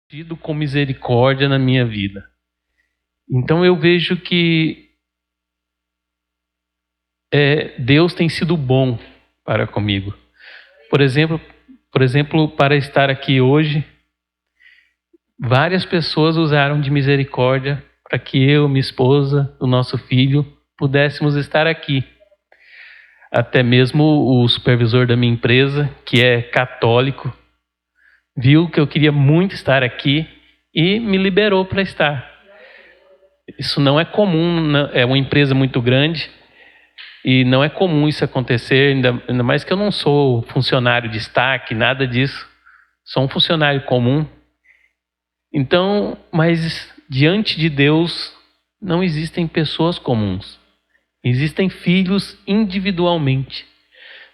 tido com misericórdia na minha vida. Então eu vejo que Deus tem sido bom para comigo. Por exemplo, para estar aqui hoje, várias pessoas usaram de misericórdia para que eu, minha esposa, o nosso filho, pudéssemos estar aqui. Até mesmo o supervisor da minha empresa, que é católico, viu que eu queria muito estar aqui e me liberou para estar. Isso não é comum, é uma empresa muito grande e não é comum isso acontecer, ainda mais que eu não sou funcionário de destaque, nada disso. Sou um funcionário comum. Então, mas diante de Deus não existem pessoas comuns. Existem filhos individualmente.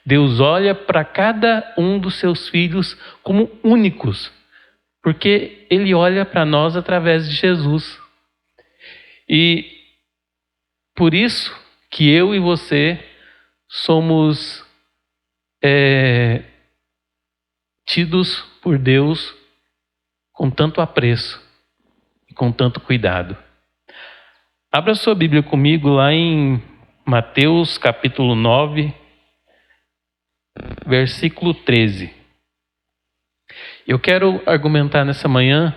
Deus olha para cada um dos seus filhos como únicos, porque Ele olha para nós através de Jesus. E por isso que eu e você somos tidos por Deus com tanto apreço e com tanto cuidado. Abra sua Bíblia comigo lá em Mateus capítulo 9, versículo 13. Eu quero argumentar nessa manhã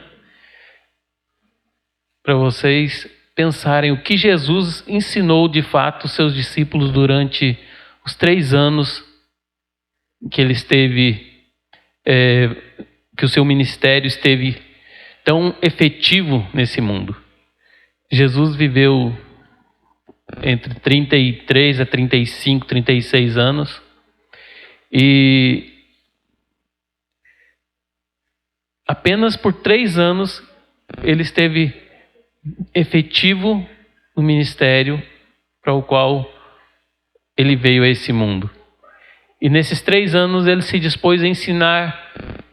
para vocês pensarem o que Jesus ensinou de fato os seus discípulos durante os 3 anos que ele esteve, que o seu ministério esteve tão efetivo nesse mundo. Jesus viveu entre 33 a 35, 36 anos e apenas por 3 anos ele esteve efetivo no ministério para o qual ele veio a esse mundo. E nesses 3 anos ele se dispôs a ensinar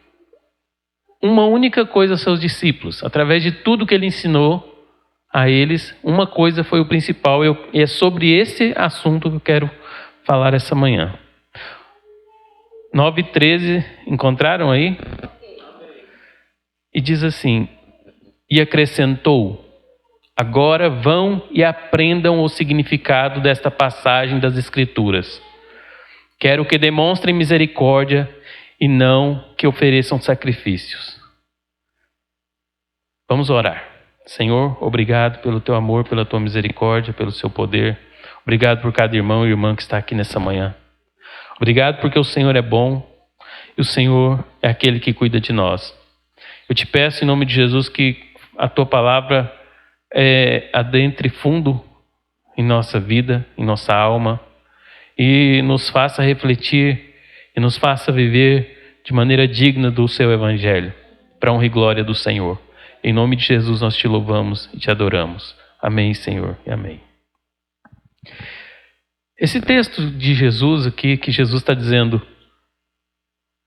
uma única coisa aos seus discípulos. Através de tudo que ele ensinou a eles, uma coisa foi o principal, e é sobre esse assunto que eu quero falar essa manhã. 9:13, encontraram aí? E diz assim: e acrescentou: agora vão e aprendam o significado desta passagem das Escrituras. Quero que demonstrem misericórdia e não que ofereçam sacrifícios. Vamos orar. Senhor, obrigado pelo teu amor, pela tua misericórdia, pelo seu poder. Obrigado por cada irmão e irmã que está aqui nessa manhã. Obrigado porque o Senhor é bom e o Senhor é aquele que cuida de nós. Eu te peço em nome de Jesus que a tua palavra adentre fundo em nossa vida, em nossa alma, e nos faça refletir e nos faça viver de maneira digna do seu evangelho, para a honra e glória do Senhor. Em nome de Jesus nós te louvamos e te adoramos. Amém, Senhor, e amém. Esse texto de Jesus aqui, que Jesus está dizendo,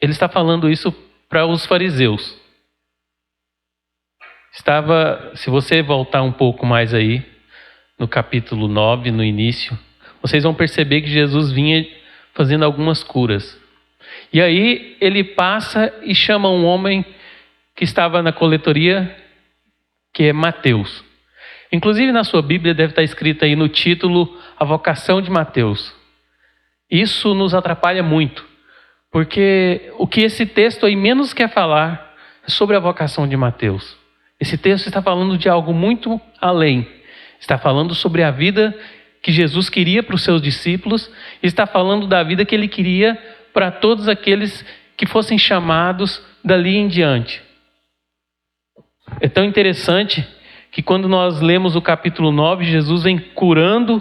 ele está falando isso para os fariseus. Se você voltar um pouco mais aí, no capítulo 9, no início, vocês vão perceber que Jesus vinha fazendo algumas curas. E aí ele passa e chama um homem que estava na coletoria, que é Mateus. Inclusive na sua Bíblia deve estar escrito aí no título a vocação de Mateus. Isso nos atrapalha muito, porque o que esse texto aí menos quer falar é sobre a vocação de Mateus. Esse texto está falando de algo muito além. Está falando sobre a vida que Jesus queria para os seus discípulos. Está falando da vida que ele queria para todos aqueles que fossem chamados dali em diante. É tão interessante que quando nós lemos o capítulo 9, Jesus vem curando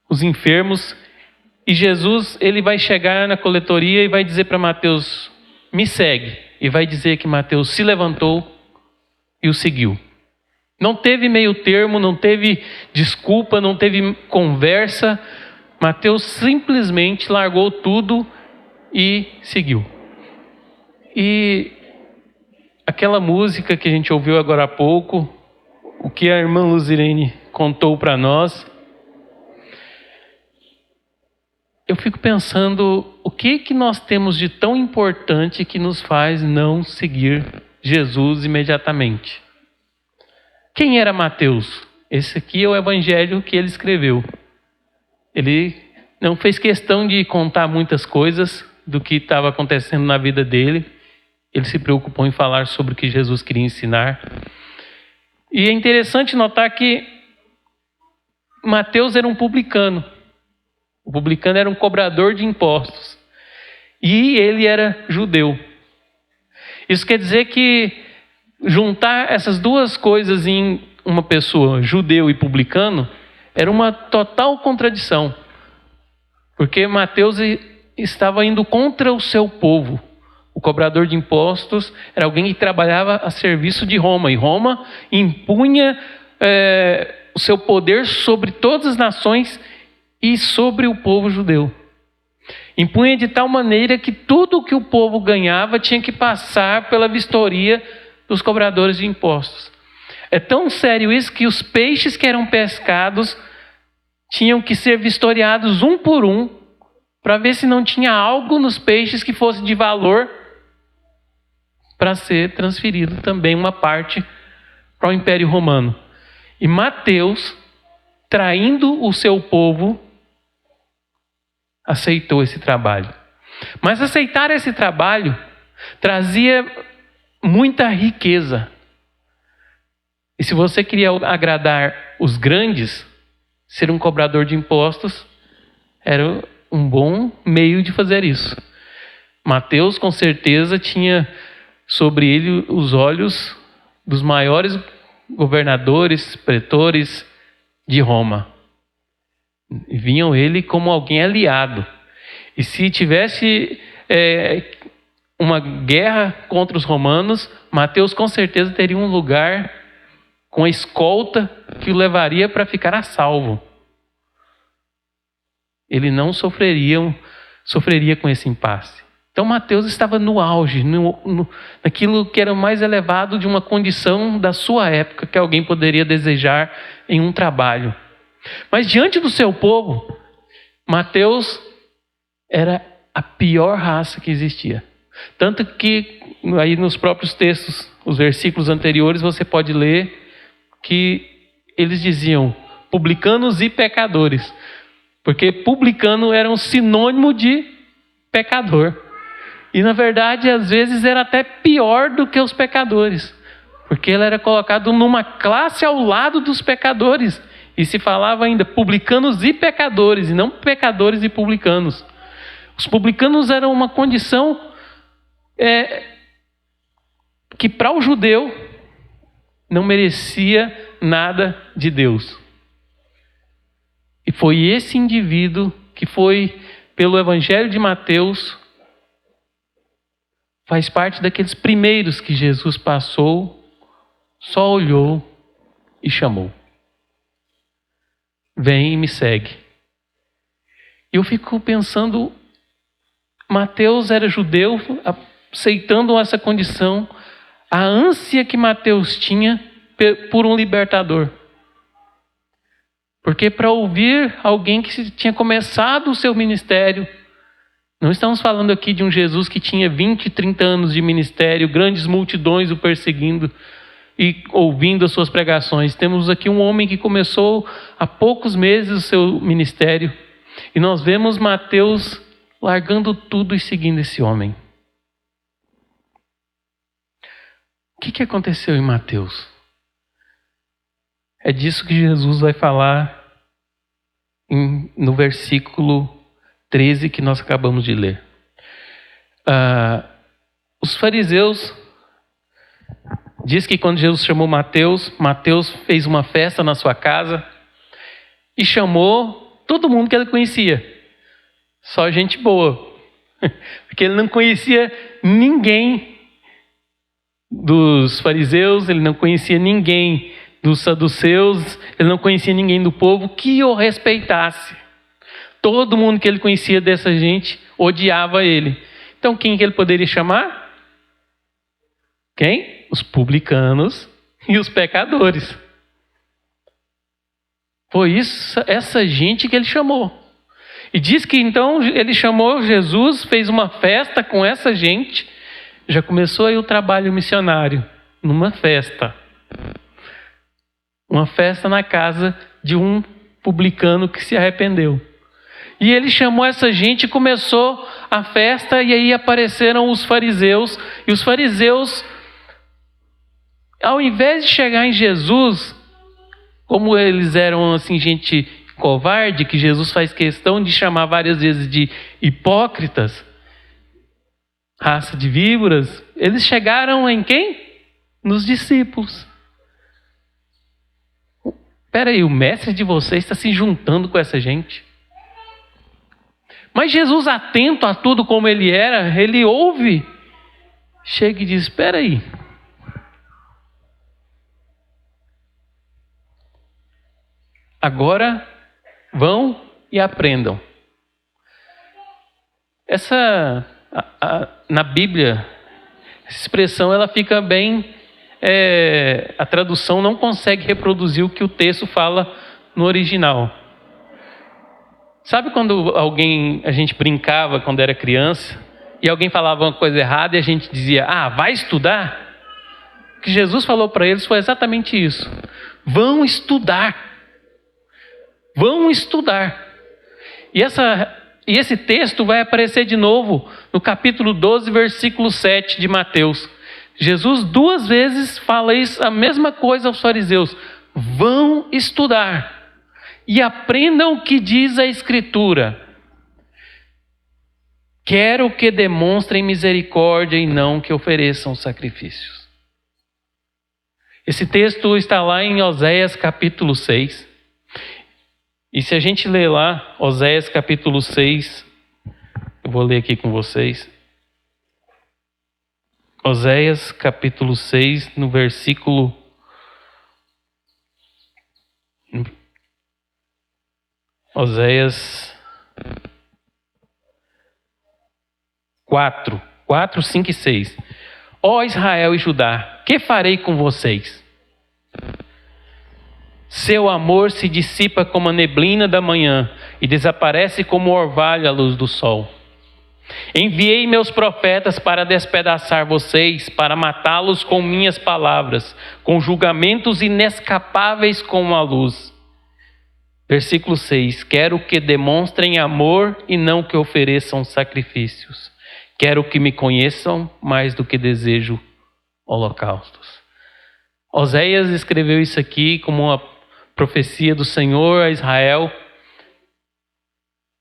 os enfermos. E Jesus, ele vai chegar na coletoria e vai dizer para Mateus: me segue. E vai dizer que Mateus se levantou e o seguiu. Não teve meio termo, não teve desculpa, não teve conversa. Mateus simplesmente largou tudo e seguiu. E aquela música que a gente ouviu agora há pouco, o que a irmã Luzirene contou para nós, eu fico pensando o que nós temos de tão importante que nos faz não seguir Jesus imediatamente. Quem era Mateus? Esse aqui é o evangelho que ele escreveu. Ele não fez questão de contar muitas coisas do que estava acontecendo na vida dele. Ele se preocupou em falar sobre o que Jesus queria ensinar. E é interessante notar que Mateus era um publicano. O publicano era um cobrador de impostos. E ele era judeu. Isso quer dizer que juntar essas duas coisas em uma pessoa, judeu e publicano, era uma total contradição. Porque Mateus estava indo contra o seu povo. O cobrador de impostos era alguém que trabalhava a serviço de Roma. E Roma impunha o seu poder sobre todas as nações e sobre o povo judeu. Impunha de tal maneira que tudo que o povo ganhava tinha que passar pela vistoria dos cobradores de impostos. É tão sério isso que os peixes que eram pescados tinham que ser vistoriados um por um para ver se não tinha algo nos peixes que fosse de valor para ser transferido também uma parte para o Império Romano. E Mateus, traindo o seu povo, aceitou esse trabalho. Mas aceitar esse trabalho trazia muita riqueza. E se você queria agradar os grandes, ser um cobrador de impostos era um bom meio de fazer isso. Mateus, com certeza, tinha sobre ele os olhos dos maiores governadores, pretores de Roma. E viam ele como alguém aliado. E se tivesse uma guerra contra os romanos, Mateus com certeza teria um lugar com a escolta que o levaria para ficar a salvo. Ele não sofreria com esse impasse. Então Mateus estava no auge, naquilo que era o mais elevado de uma condição da sua época que alguém poderia desejar em um trabalho. Mas diante do seu povo, Mateus era a pior raça que existia. Tanto que aí nos próprios textos, os versículos anteriores, você pode ler que eles diziam publicanos e pecadores. Porque publicano era um sinônimo de pecador. E na verdade, às vezes, era até pior do que os pecadores. Porque ele era colocado numa classe ao lado dos pecadores. E se falava ainda publicanos e pecadores, e não pecadores e publicanos. Os publicanos eram uma condição que para o judeu não merecia nada de Deus. E foi esse indivíduo que foi, pelo Evangelho de Mateus, faz parte daqueles primeiros que Jesus passou, só olhou e chamou. Vem e me segue. E eu fico pensando, Mateus era judeu, aceitando essa condição, a ânsia que Mateus tinha por um libertador. Porque para ouvir alguém que tinha começado o seu ministério, não estamos falando aqui de um Jesus que tinha 20, 30 anos de ministério, grandes multidões o perseguindo e ouvindo as suas pregações. Temos aqui um homem que começou há poucos meses o seu ministério. E nós vemos Mateus largando tudo e seguindo esse homem. O que aconteceu em Mateus? É disso que Jesus vai falar no versículo 13 que nós acabamos de ler. Os fariseus diz que quando Jesus chamou Mateus, Mateus fez uma festa na sua casa e chamou todo mundo que ele conhecia. Só gente boa. Porque ele não conhecia ninguém dos fariseus, ele não conhecia ninguém dos saduceus, ele não conhecia ninguém do povo que o respeitasse. Todo mundo que ele conhecia dessa gente odiava ele. Então quem que ele poderia chamar? Quem? Os publicanos e os pecadores. Foi essa gente que ele chamou. E diz que então ele chamou Jesus, fez uma festa com essa gente. já começou aí o trabalho missionário, numa festa. Uma festa na casa de um publicano que se arrependeu. E ele chamou essa gente e começou a festa, e aí apareceram os fariseus. E os fariseus, ao invés de chegar em Jesus, como eles eram assim, gente covarde, que Jesus faz questão de chamar várias vezes de hipócritas, raça de víboras, eles chegaram em quem? Nos discípulos. Espera aí, o mestre de vocês está se juntando com essa gente. Mas Jesus, atento a tudo como ele era, ele ouve, chega e diz, espera aí. Agora vão e aprendam. Na Bíblia, essa expressão ela fica bem... a tradução não consegue reproduzir o que o texto fala no original. Sabe quando a gente brincava quando era criança e alguém falava uma coisa errada e a gente dizia, vai estudar? O que Jesus falou para eles foi exatamente isso. Vão estudar. Vão estudar. E esse texto vai aparecer de novo no capítulo 12, versículo 7 de Mateus. Jesus 2 vezes fala a mesma coisa aos fariseus. Vão estudar e aprendam o que diz a Escritura. Quero que demonstrem misericórdia e não que ofereçam sacrifícios. Esse texto está lá em Oséias capítulo 6. E se a gente ler lá, Oséias capítulo 6, eu vou ler aqui com vocês. Oséias capítulo 6, no versículo... Oséias 4, 5 e 6. Ó Israel e Judá, que farei com vocês? Seu amor se dissipa como a neblina da manhã e desaparece como o orvalho à luz do sol. Enviei meus profetas para despedaçar vocês, para matá-los com minhas palavras, com julgamentos inescapáveis como a luz. Versículo 6. Quero que demonstrem amor e não que ofereçam sacrifícios. Quero que me conheçam mais do que desejo holocaustos. Oséias escreveu isso aqui como uma profecia do Senhor a Israel,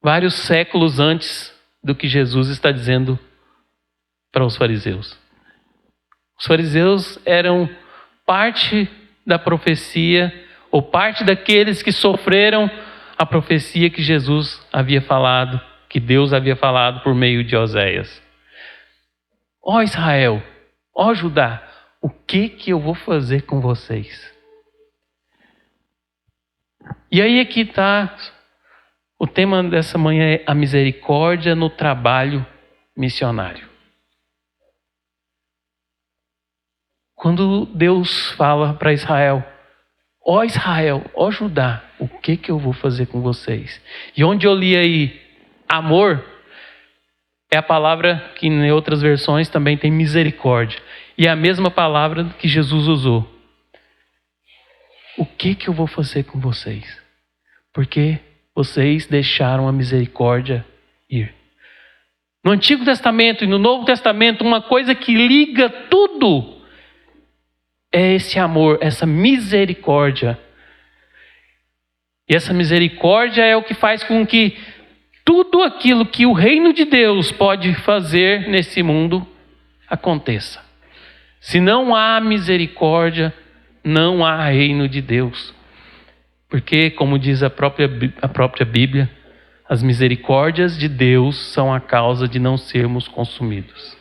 vários séculos antes do que Jesus está dizendo para os fariseus. Os fariseus eram parte da profecia, ou parte daqueles que sofreram a profecia que Jesus havia falado, que Deus havia falado por meio de Oséias. Ó Israel, ó Judá, o que eu vou fazer com vocês? E aí aqui está, o tema dessa manhã é a misericórdia no trabalho missionário. Quando Deus fala para Israel, ó Israel, ó Judá, o que eu vou fazer com vocês? E onde eu li aí amor, é a palavra que em outras versões também tem misericórdia. E é a mesma palavra que Jesus usou. O que eu vou fazer com vocês? Porque vocês deixaram a misericórdia ir. No Antigo Testamento e no Novo Testamento, uma coisa que liga tudo é esse amor, essa misericórdia. E essa misericórdia é o que faz com que tudo aquilo que o reino de Deus pode fazer nesse mundo aconteça. Se não há misericórdia, não há reino de Deus. Porque, como diz a própria Bíblia, as misericórdias de Deus são a causa de não sermos consumidos.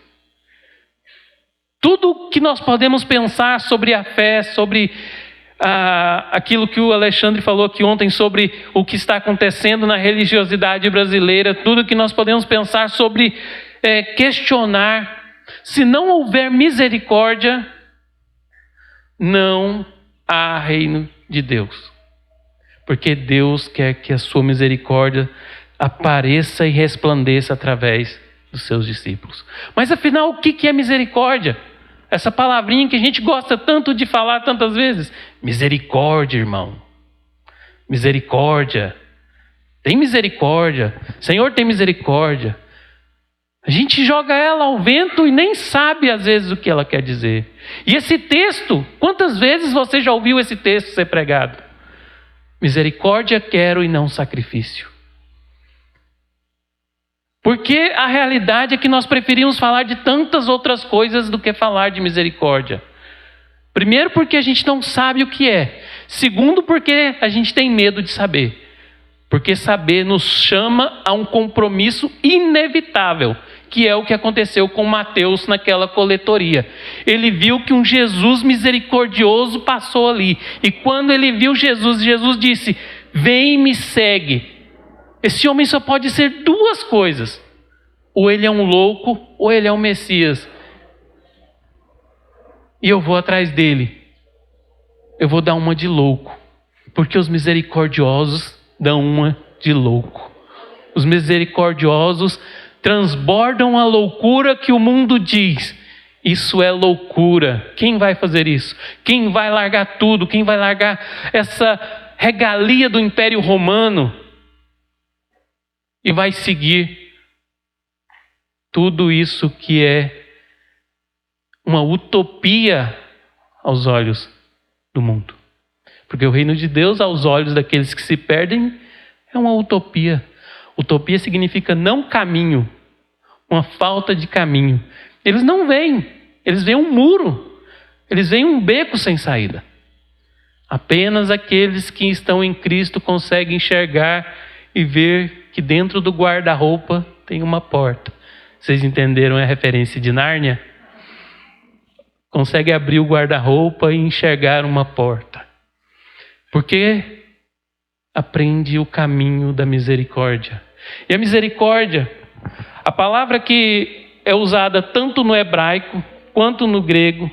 Tudo que nós podemos pensar sobre a fé, sobre aquilo que o Alexandre falou aqui ontem, sobre o que está acontecendo na religiosidade brasileira, tudo que nós podemos pensar sobre questionar, se não houver misericórdia, não há reino de Deus. Porque Deus quer que a sua misericórdia apareça e resplandeça através dos seus discípulos. Mas afinal, o que é misericórdia? Essa palavrinha que a gente gosta tanto de falar tantas vezes. Misericórdia, irmão. Misericórdia. Tem misericórdia. Senhor, tem misericórdia. A gente joga ela ao vento e nem sabe às vezes o que ela quer dizer. E esse texto, quantas vezes você já ouviu esse texto ser pregado? Misericórdia quero e não sacrifício. Porque a realidade é que nós preferimos falar de tantas outras coisas do que falar de misericórdia. Primeiro, porque a gente não sabe o que é. Segundo, porque a gente tem medo de saber. Porque saber nos chama a um compromisso inevitável, que é o que aconteceu com Mateus naquela coletoria. Ele viu que um Jesus misericordioso passou ali. E quando ele viu Jesus, Jesus disse: vem e me segue. Esse homem só pode ser duas coisas. Ou ele é um louco, ou ele é um Messias. E eu vou atrás dele. Eu vou dar uma de louco. Porque os misericordiosos dão uma de louco. Os misericordiosos transbordam a loucura que o mundo diz. Isso é loucura. Quem vai fazer isso? Quem vai largar tudo? Quem vai largar essa regalia do Império Romano? E vai seguir tudo isso que é uma utopia aos olhos do mundo. Porque o reino de Deus, aos olhos daqueles que se perdem, é uma utopia. Utopia significa não caminho, uma falta de caminho. Eles não veem, eles veem um muro, eles veem um beco sem saída. Apenas aqueles que estão em Cristo conseguem enxergar e ver que dentro do guarda-roupa tem uma porta. Vocês entenderam a referência de Nárnia? Consegue abrir o guarda-roupa e enxergar uma porta. Porque aprende o caminho da misericórdia. E a misericórdia, a palavra que é usada tanto no hebraico quanto no grego,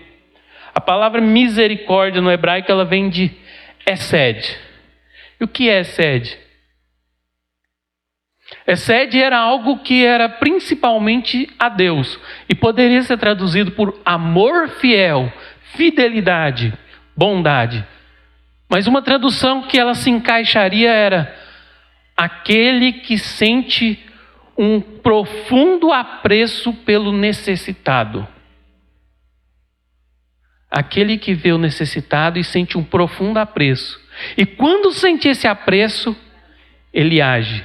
a palavra misericórdia no hebraico, ela vem de hesed. E o que é hesed? Hesed era algo que era principalmente a Deus e poderia ser traduzido por amor fiel, fidelidade, bondade. Mas uma tradução que ela se encaixaria era aquele que sente um profundo apreço pelo necessitado. Aquele que vê o necessitado e sente um profundo apreço. E quando sente esse apreço, ele age.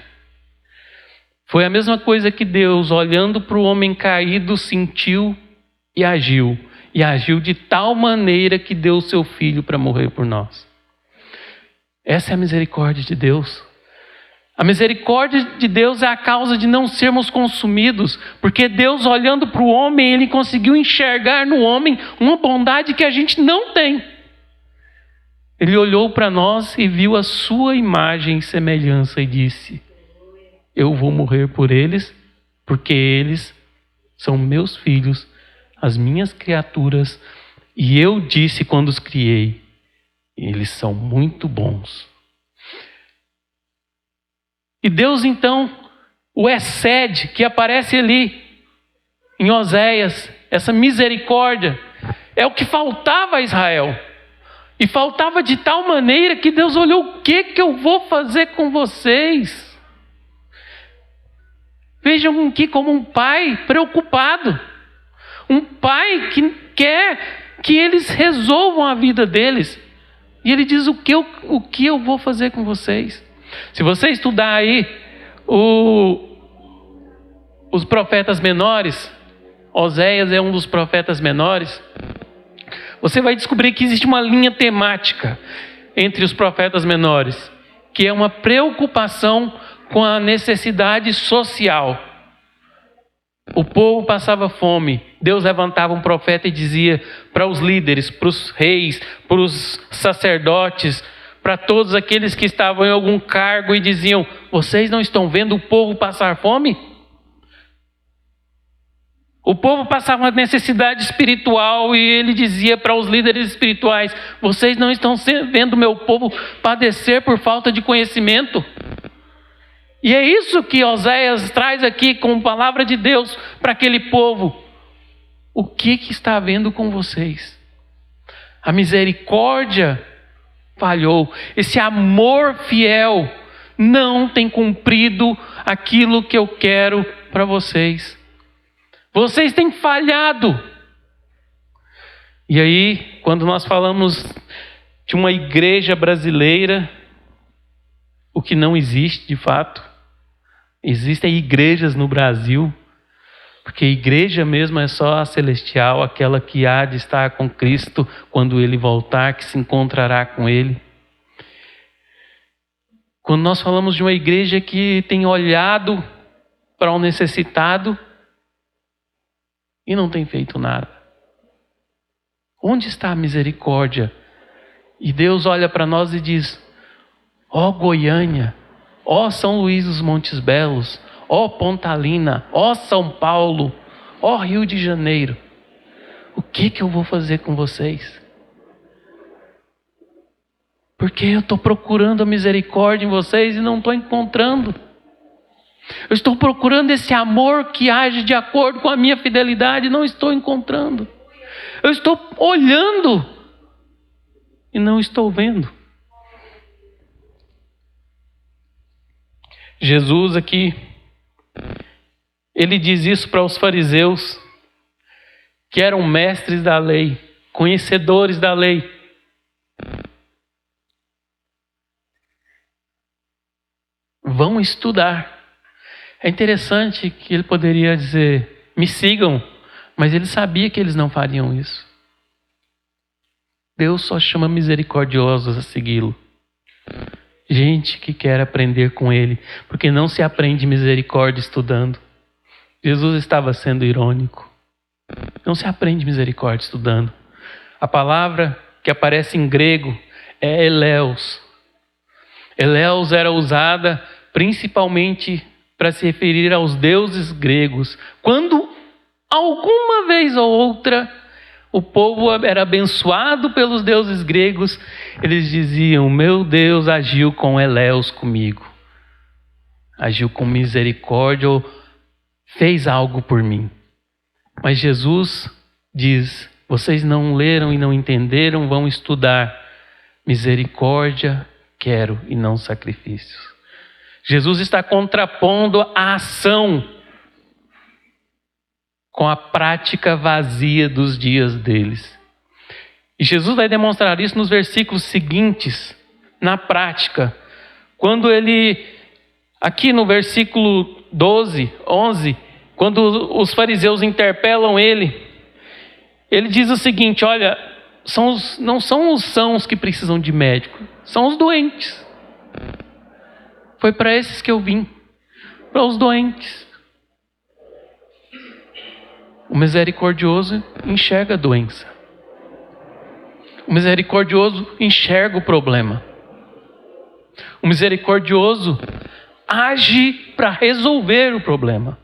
Foi a mesma coisa que Deus, olhando para o homem caído, sentiu e agiu. E agiu de tal maneira que deu o seu filho para morrer por nós. Essa é a misericórdia de Deus. A misericórdia de Deus é a causa de não sermos consumidos, porque Deus, olhando para o homem, Ele conseguiu enxergar no homem uma bondade que a gente não tem. Ele olhou para nós e viu a sua imagem e semelhança e disse: eu vou morrer por eles, porque eles são meus filhos, as minhas criaturas, e eu disse quando os criei: eles são muito bons. E Deus então, o hesed que aparece ali em Oséias, essa misericórdia, é o que faltava a Israel. E faltava de tal maneira que Deus olhou: o que eu vou fazer com vocês? Vejam aqui como um pai preocupado. Um pai que quer que eles resolvam a vida deles. E ele diz: o que eu vou fazer com vocês? Se você estudar aí os profetas menores, Oséias é um dos profetas menores, você vai descobrir que existe uma linha temática entre os profetas menores, que é uma preocupação com a necessidade social. O povo passava fome. Deus levantava um profeta e dizia para os líderes, para os reis, para os sacerdotes, para todos aqueles que estavam em algum cargo, e diziam: vocês não estão vendo o povo passar fome? O povo passava uma necessidade espiritual e ele dizia para os líderes espirituais: vocês não estão vendo o meu povo padecer por falta de conhecimento? E é isso que Oséias traz aqui com palavra de Deus para aquele povo. O que está havendo com vocês? A misericórdia falhou. Esse amor fiel não tem cumprido aquilo que eu quero para vocês. Vocês têm falhado. E aí, quando nós falamos de uma igreja brasileira, o que não existe de fato, existem igrejas no Brasil, porque igreja mesmo é só a celestial, aquela que há de estar com Cristo quando Ele voltar, que se encontrará com Ele. Quando nós falamos de uma igreja que tem olhado para o necessitado e não tem feito nada. Onde está a misericórdia? E Deus olha para nós e diz: ó Goiânia, ó São Luís dos Montes Belos, ó Pontalina, ó São Paulo, ó Rio de Janeiro, o que eu vou fazer com vocês? Porque eu estou procurando a misericórdia em vocês e não estou encontrando. Eu estou procurando esse amor que age de acordo com a minha fidelidade e não estou encontrando. Eu estou olhando e não estou vendo. Jesus aqui, ele diz isso para os fariseus, que eram mestres da lei, conhecedores da lei. Vão estudar. É interessante que ele poderia dizer: me sigam, mas ele sabia que eles não fariam isso. Deus só chama misericordiosos a segui-lo. Gente que quer aprender com ele, porque não se aprende misericórdia estudando. Jesus estava sendo irônico. Não se aprende misericórdia estudando. A palavra que aparece em grego é eleus. Eleus era usada principalmente para se referir aos deuses gregos. Quando alguma vez ou outra o povo era abençoado pelos deuses gregos, eles diziam: meu Deus agiu com eleus comigo. Agiu com misericórdia ou fez algo por mim. Mas Jesus diz: vocês não leram e não entenderam, vão estudar. Misericórdia quero e não sacrifícios. Jesus está contrapondo a ação com a prática vazia dos dias deles. E Jesus vai demonstrar isso nos versículos seguintes, na prática. Quando ele, aqui no versículo 12, 11, quando os fariseus interpelam ele, ele diz o seguinte: olha, não são os sãos que precisam de médico, são os doentes. Foi para esses que eu vim, para os doentes. O misericordioso enxerga a doença. O misericordioso enxerga o problema. O misericordioso age para resolver o problema.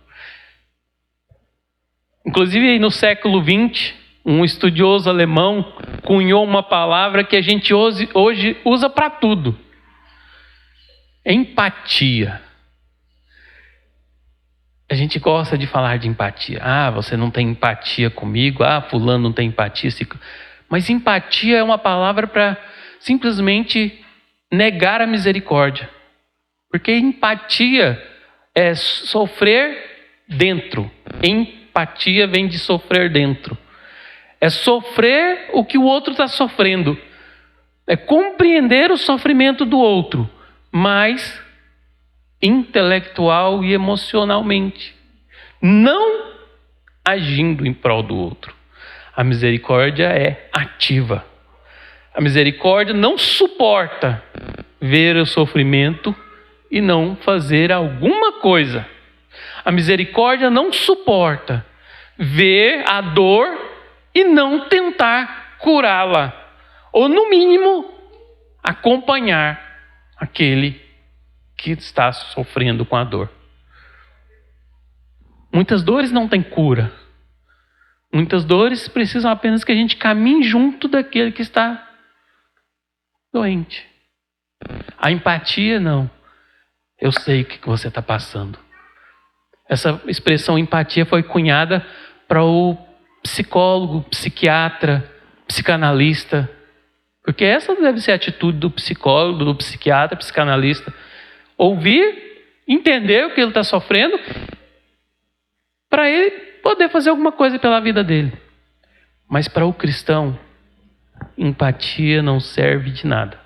Inclusive, no século XX, um estudioso alemão cunhou uma palavra que a gente hoje usa para tudo: empatia. A gente gosta de falar de empatia. Ah, você não tem empatia comigo. Ah, fulano não tem empatia. Mas empatia é uma palavra para simplesmente negar a misericórdia. Porque empatia é sofrer dentro. Empatia vem de sofrer dentro. É sofrer o que o outro está sofrendo. É compreender o sofrimento do outro, mas intelectual e emocionalmente, não agindo em prol do outro. A misericórdia é ativa. A misericórdia não suporta ver o sofrimento e não fazer alguma coisa. A misericórdia não suporta ver a dor e não tentar curá-la, ou no mínimo acompanhar aquele que está sofrendo com a dor. Muitas dores não têm cura. Muitas dores precisam apenas que a gente caminhe junto daquele que está doente. A empatia não. Eu sei o que você está passando. Essa expressão empatia foi cunhada para o psicólogo, psiquiatra, psicanalista. Porque essa deve ser a atitude do psicólogo, do psiquiatra, psicanalista. Ouvir, entender o que ele está sofrendo, para ele poder fazer alguma coisa pela vida dele. Mas para o cristão, empatia não serve de nada.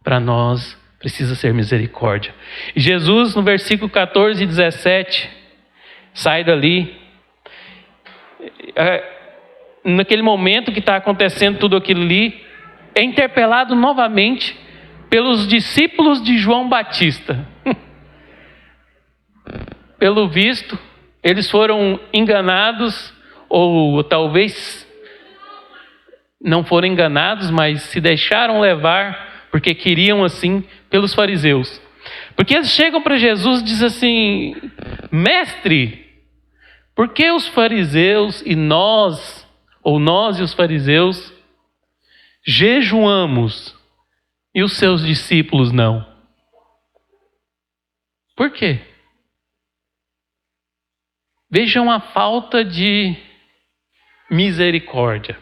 Para nós, precisa ser misericórdia. E Jesus, no versículo 14 e 17, sai dali. Naquele momento que está acontecendo tudo aquilo ali, é interpelado novamente pelos discípulos de João Batista. Pelo visto, eles foram enganados, ou talvez não foram enganados, mas se deixaram levar, porque queriam assim, pelos fariseus. Porque eles chegam para Jesus e dizem assim: mestre, por que os fariseus e nós, ou nós e os fariseus, jejuamos e os seus discípulos não? Por quê? Vejam a falta de misericórdia.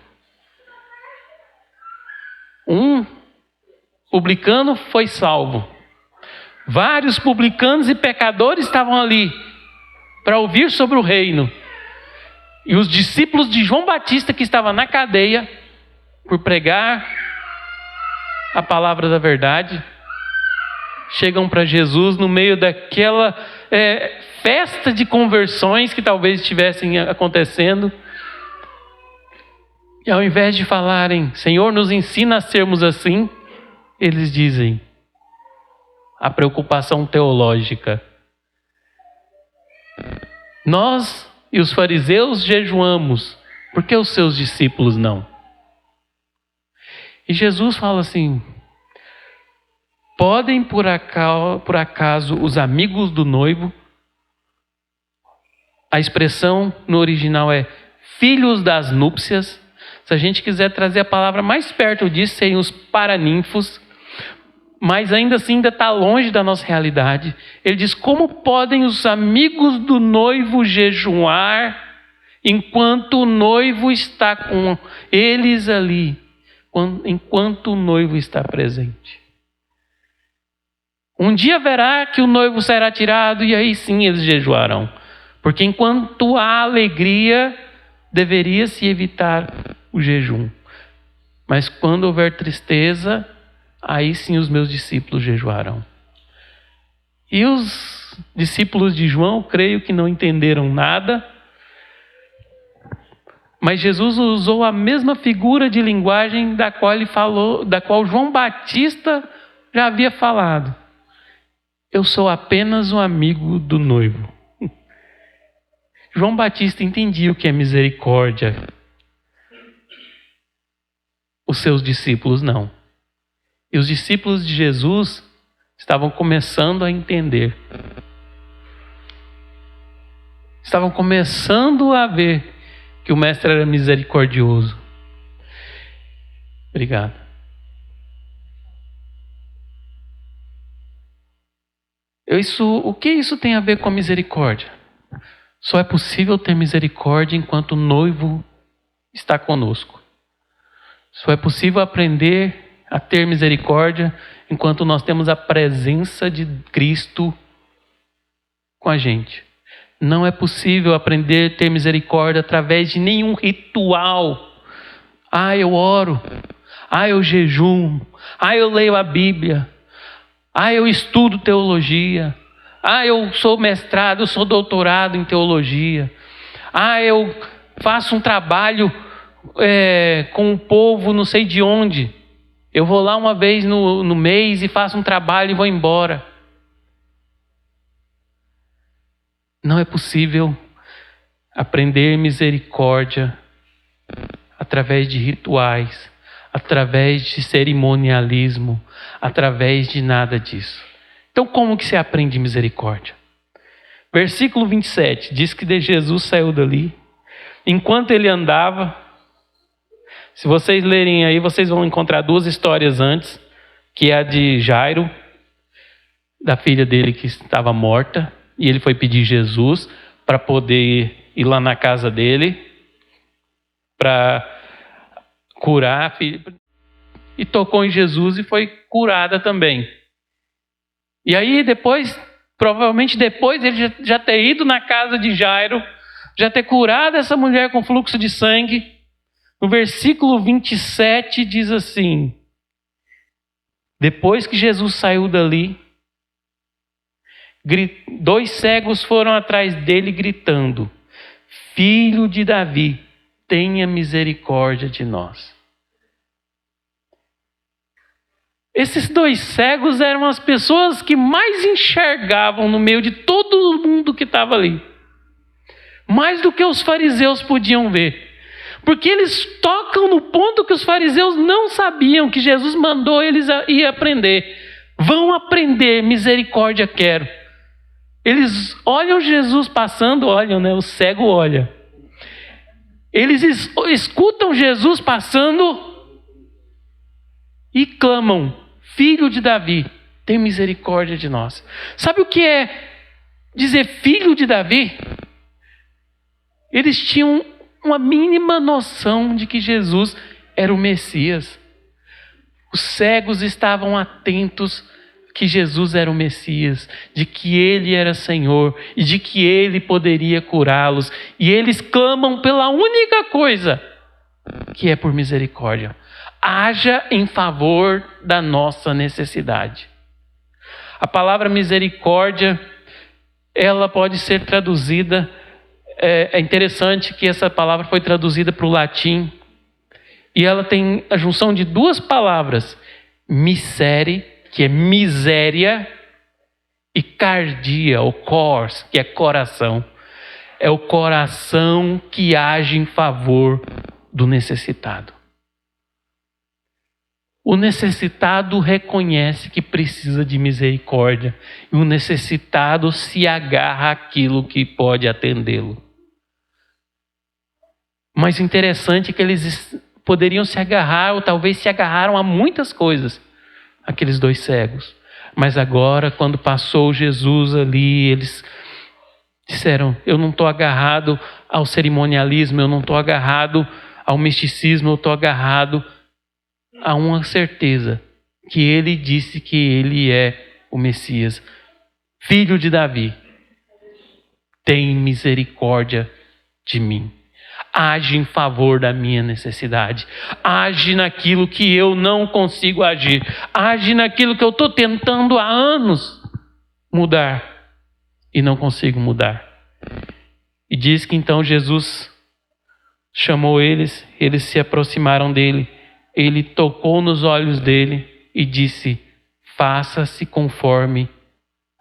Um publicano foi salvo. Vários publicanos e pecadores estavam ali para ouvir sobre o reino. E os discípulos de João Batista, que estavam na cadeia por pregar a palavra da verdade, chegam para Jesus no meio daquela festa de conversões que talvez estivessem acontecendo. E ao invés de falarem: Senhor, nos ensina a sermos assim, eles dizem a preocupação teológica: nós e os fariseus jejuamos, por que os seus discípulos não? E Jesus fala assim: podem por acaso os amigos do noivo, a expressão no original é filhos das núpcias. Se a gente quiser trazer a palavra mais perto disso, seriam os paraninfos, mas ainda assim ainda está longe da nossa realidade. Ele diz: como podem os amigos do noivo jejuar enquanto o noivo está com eles ali, enquanto o noivo está presente? Um dia haverá que o noivo será tirado e aí sim eles jejuarão. Porque enquanto há alegria, deveria-se evitar o jejum. Mas quando houver tristeza, aí sim os meus discípulos jejuarão. E os discípulos de João, creio que não entenderam nada, mas Jesus usou a mesma figura de linguagem da qual ele falou, da qual João Batista já havia falado. Eu sou apenas um amigo do noivo. João Batista entendia o que é misericórdia. Os seus discípulos não. E os discípulos de Jesus estavam começando a entender. Estavam começando a ver que o mestre era misericordioso. Obrigado. O que isso tem a ver com a misericórdia? Só é possível ter misericórdia enquanto o noivo está conosco. Só é possível aprender a ter misericórdia enquanto nós temos a presença de Cristo com a gente. Não é possível aprender a ter misericórdia através de nenhum ritual. Eu oro. Eu jejuo. Eu leio a Bíblia. Eu estudo teologia. Eu sou mestrado, eu sou doutorado em teologia. Eu faço um trabalho com o povo não sei de onde. Eu vou lá uma vez no mês e faço um trabalho e vou embora. Não é possível aprender misericórdia através de rituais, através de cerimonialismo, através de nada disso. Então, como que se aprende misericórdia? Versículo 27 diz que Jesus saiu dali. Enquanto ele andava, se vocês lerem aí, vocês vão encontrar duas histórias antes, que é a de Jairo. da filha dele que estava morta, e ele foi pedir Jesus para poder ir lá na casa dele para curar a filha, e tocou em Jesus e foi curada também. E aí depois, provavelmente depois ele já ter ido na casa de Jairo, já ter curado essa mulher com fluxo de sangue, no versículo 27 diz assim: depois que Jesus saiu dali, 2 cegos foram atrás dele gritando: Filho de Davi, tenha misericórdia de nós. Esses 2 cegos eram as pessoas que mais enxergavam no meio de todo mundo que estava ali. Mais do que os fariseus podiam ver. Porque eles tocam no ponto que os fariseus não sabiam, que Jesus mandou eles ir aprender. Vão aprender, misericórdia quero. Eles olham Jesus passando, olham, né? O cego olha. Eles escutam Jesus passando e clamam: Filho de Davi, tem misericórdia de nós. Sabe o que é dizer filho de Davi? Eles tinham uma mínima noção de que Jesus era o Messias. Os cegos estavam atentos que Jesus era o Messias, de que Ele era Senhor e de que Ele poderia curá-los. E eles clamam pela única coisa, que é por misericórdia. Haja em favor da nossa necessidade. A palavra misericórdia, ela pode ser traduzida, é interessante que essa palavra foi traduzida para o latim, e ela tem a junção de 2 palavras, misere, que é miséria, e cardia, ou cors, que é coração. É o coração que age em favor do necessitado. O necessitado reconhece que precisa de misericórdia, e o necessitado se agarra àquilo que pode atendê-lo. Mas o interessante é que eles poderiam se agarrar, ou talvez se agarraram a muitas coisas, aqueles 2 cegos. Mas agora, quando passou Jesus ali, eles disseram: eu não estou agarrado ao cerimonialismo, eu não estou agarrado ao misticismo, eu estou agarrado a uma certeza, que ele disse que ele é o Messias. Filho de Davi, tem misericórdia de mim. Age em favor da minha necessidade. Age naquilo que eu não consigo agir. Age naquilo que eu estou tentando há anos mudar e não consigo mudar. E diz que então Jesus chamou eles, eles se aproximaram dele. Ele tocou nos olhos dele e disse: faça-se conforme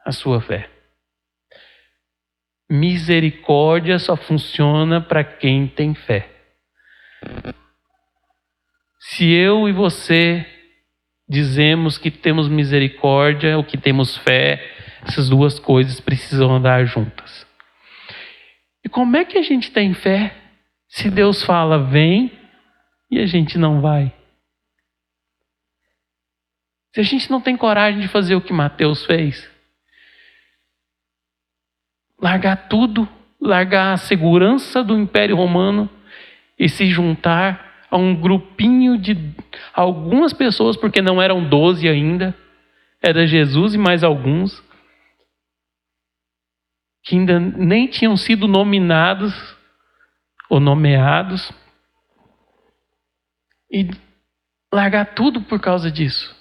a sua fé. Misericórdia só funciona para quem tem fé. Se eu e você dizemos que temos misericórdia ou que temos fé, essas 2 coisas precisam andar juntas. E como é que a gente tem fé se Deus fala vem e a gente não vai? Se a gente não tem coragem de fazer o que Mateus fez, largar tudo, largar a segurança do Império Romano e se juntar a um grupinho de algumas pessoas, porque não eram 12 ainda, era Jesus e mais alguns, que ainda nem tinham sido nominados ou nomeados, e largar tudo por causa disso.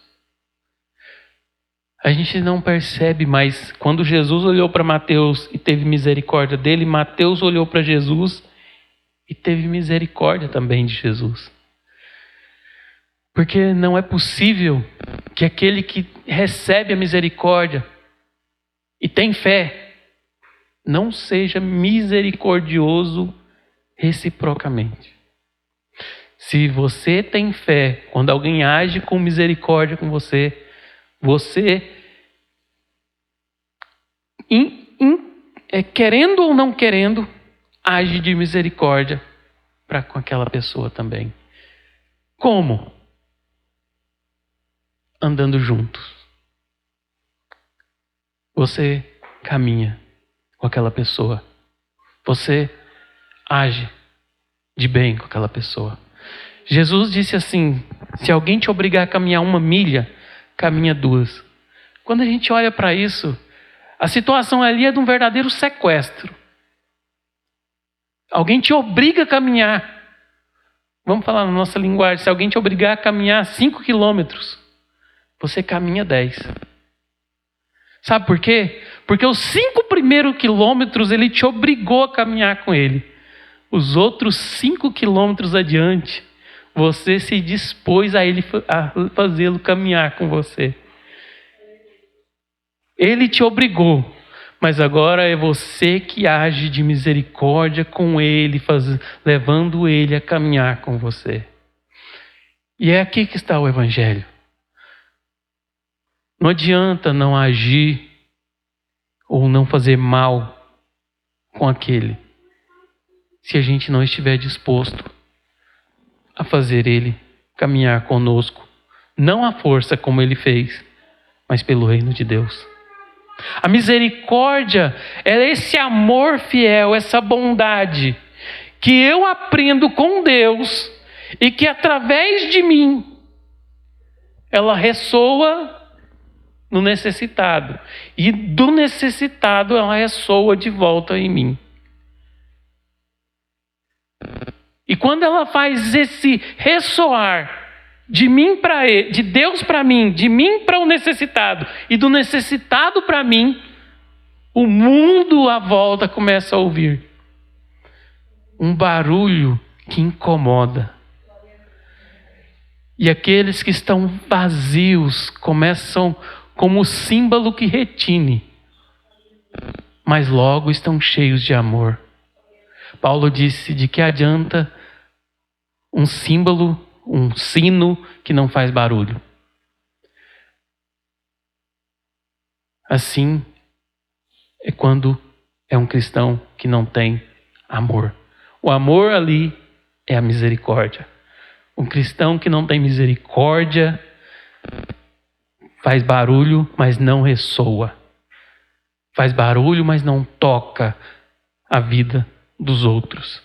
A gente não percebe, mas quando Jesus olhou para Mateus e teve misericórdia dele, Mateus olhou para Jesus e teve misericórdia também de Jesus. Porque não é possível que aquele que recebe a misericórdia e tem fé não seja misericordioso reciprocamente. Se você tem fé, quando alguém age com misericórdia com você, você, querendo ou não querendo, age de misericórdia para com aquela pessoa também. Como? Andando juntos. você caminha com aquela pessoa. Você age de bem com aquela pessoa. Jesus disse assim: se alguém te obrigar a caminhar 1 milha, caminha 2. Quando a gente olha para isso, a situação ali é de um verdadeiro sequestro. Alguém te obriga a caminhar. Vamos falar na nossa linguagem. Se alguém te obrigar a caminhar 5 quilômetros, você caminha 10. Sabe por quê? Porque os 5 primeiros quilômetros ele te obrigou a caminhar com ele. Os outros 5 quilômetros adiante, você se dispôs a fazê-lo caminhar com você. Ele te obrigou, mas agora é você que age de misericórdia com ele, levando ele a caminhar com você. E é aqui que está o Evangelho. Não adianta não agir ou não fazer mal com aquele, se a gente não estiver disposto a fazer ele caminhar conosco, não à força como ele fez, mas pelo reino de Deus. A misericórdia é esse amor fiel, essa bondade que eu aprendo com Deus e que através de mim ela ressoa no necessitado, e do necessitado ela ressoa de volta em mim. E quando ela faz esse ressoar de mim para ele, de Deus para mim, de mim para o necessitado e do necessitado para mim, o mundo à volta começa a ouvir um barulho que incomoda. E aqueles que estão vazios começam como símbolo que retine, mas logo estão cheios de amor. Paulo disse: de que adianta um símbolo, um sino que não faz barulho? Assim é quando é um cristão que não tem amor. O amor ali é a misericórdia. Um cristão que não tem misericórdia faz barulho, mas não ressoa. Faz barulho, mas não toca a vida dos outros.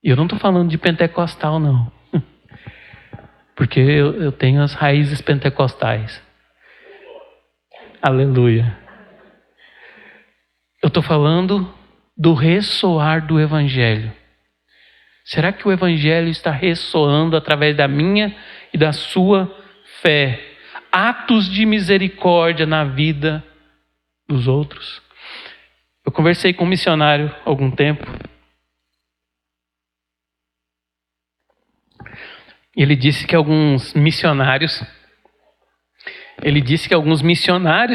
E eu não estou falando de pentecostal, não. Porque eu tenho as raízes pentecostais. Aleluia. Eu estou falando do ressoar do Evangelho. Será que o Evangelho está ressoando através da minha e da sua fé? Atos de misericórdia na vida dos outros. Eu conversei com um missionário há algum tempo. Ele disse que alguns missionários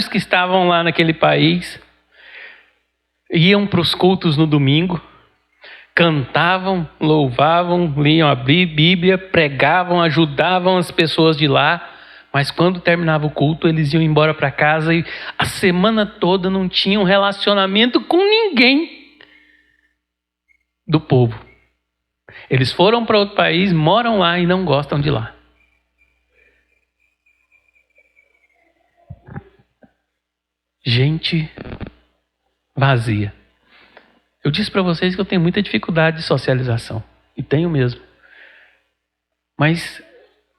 que estavam lá naquele país iam para os cultos no domingo, cantavam, louvavam, liam a Bíblia, pregavam, ajudavam as pessoas de lá, mas quando terminava o culto, eles iam embora para casa e a semana toda não tinham relacionamento com ninguém do povo. Eles foram para outro país, moram lá e não gostam de lá. Gente vazia. Eu disse para vocês que eu tenho muita dificuldade de socialização. E tenho mesmo. Mas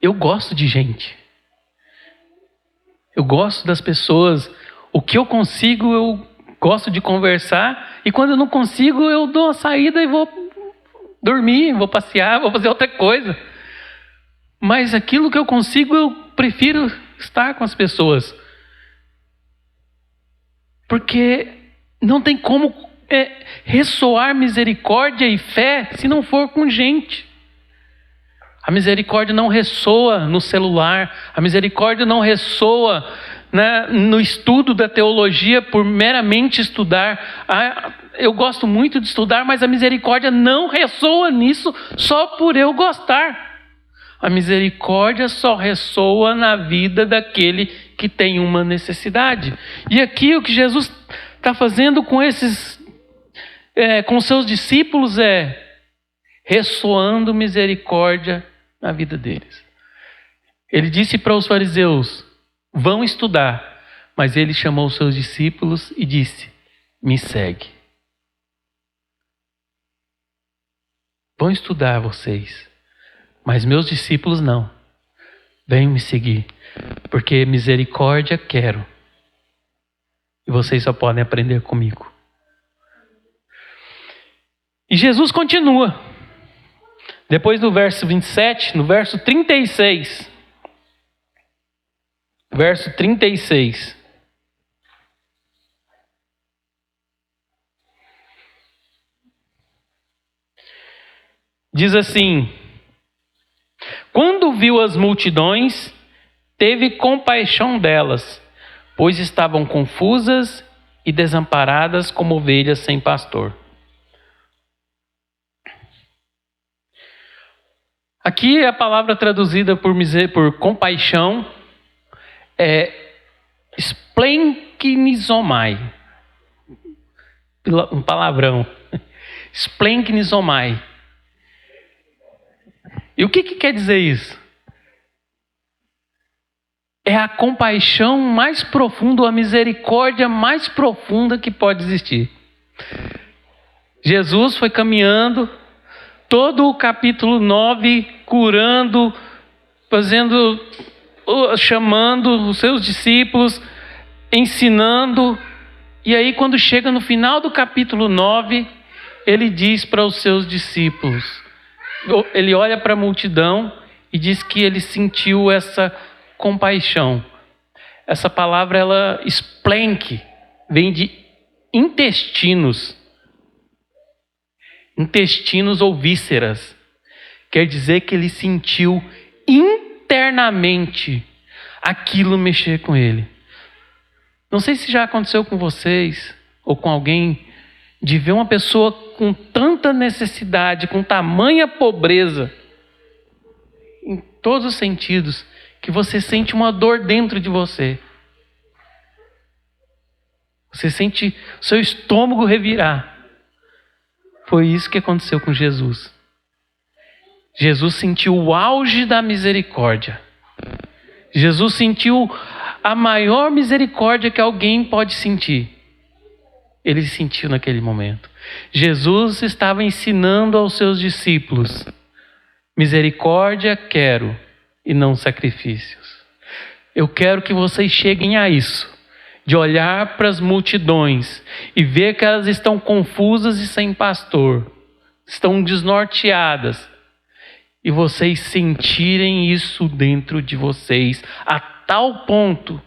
eu gosto de gente. Eu gosto das pessoas. O que eu consigo, eu gosto de conversar. E quando eu não consigo, eu dou uma saída e vou dormir, vou passear, vou fazer outra coisa. Mas aquilo que eu consigo, eu prefiro estar com as pessoas. Porque não tem como ressoar misericórdia e fé se não for com gente. A misericórdia não ressoa no celular. A misericórdia não ressoa no estudo da teologia por meramente estudar. Eu gosto muito de estudar, mas a misericórdia não ressoa nisso só por eu gostar. A misericórdia só ressoa na vida daquele que tem uma necessidade. E aqui o que Jesus está fazendo com com seus discípulos é ressoando misericórdia na vida deles. Ele disse para os fariseus: vão estudar, Mas ele chamou os seus discípulos e disse: me segue. Vão estudar vocês, mas meus discípulos não. Venham me seguir, porque misericórdia quero. E vocês só podem aprender comigo. E Jesus continua. Depois do verso 27, no verso 36. Verso 36. Diz assim: quando viu as multidões, teve compaixão delas, pois estavam confusas e desamparadas como ovelhas sem pastor. Aqui a palavra traduzida por compaixão é splenkinizomai. Um palavrão. Splenkinizomai. E o que quer dizer isso? É a compaixão mais profunda, a misericórdia mais profunda que pode existir. Jesus foi caminhando todo o capítulo 9, curando, chamando os seus discípulos, ensinando. E aí, quando chega no final do capítulo 9, ele diz para os seus discípulos, ele olha para a multidão e diz que ele sentiu essa compaixão. Essa palavra, ela, splenk, vem de intestinos. Intestinos ou vísceras. Quer dizer que ele sentiu internamente aquilo mexer com ele. Não sei se já aconteceu com vocês ou com alguém de ver uma pessoa com tanta necessidade, com tamanha pobreza, em todos os sentidos, que você sente uma dor dentro de você. Você sente seu estômago revirar. Foi isso que aconteceu com Jesus. Jesus sentiu o auge da misericórdia. Jesus sentiu a maior misericórdia que alguém pode sentir. Ele sentiu naquele momento. Jesus estava ensinando aos seus discípulos: misericórdia quero e não sacrifícios. Eu quero que vocês cheguem a isso, de olhar para as multidões e ver que elas estão confusas e sem pastor, estão desnorteadas, e vocês sentirem isso dentro de vocês a tal ponto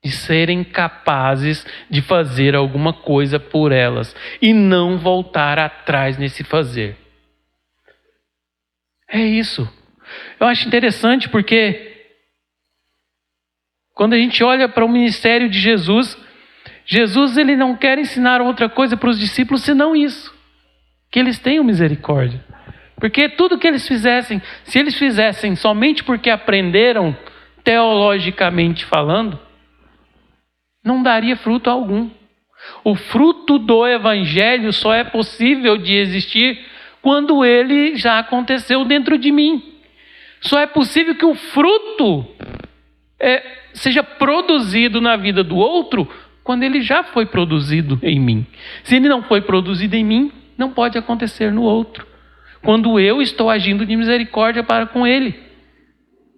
de serem capazes de fazer alguma coisa por elas e não voltar atrás nesse fazer. É isso. Eu acho interessante porque quando a gente olha para o ministério de Jesus, Jesus ele não quer ensinar outra coisa para os discípulos senão isso, que eles tenham misericórdia. Porque tudo que eles fizessem, se eles fizessem somente porque aprenderam, teologicamente falando, não daria fruto algum. O fruto do evangelho só é possível de existir quando ele já aconteceu dentro de mim. Só é possível que o fruto seja produzido na vida do outro quando ele já foi produzido em mim. Se ele não foi produzido em mim, não pode acontecer no outro, quando eu estou agindo de misericórdia para com ele.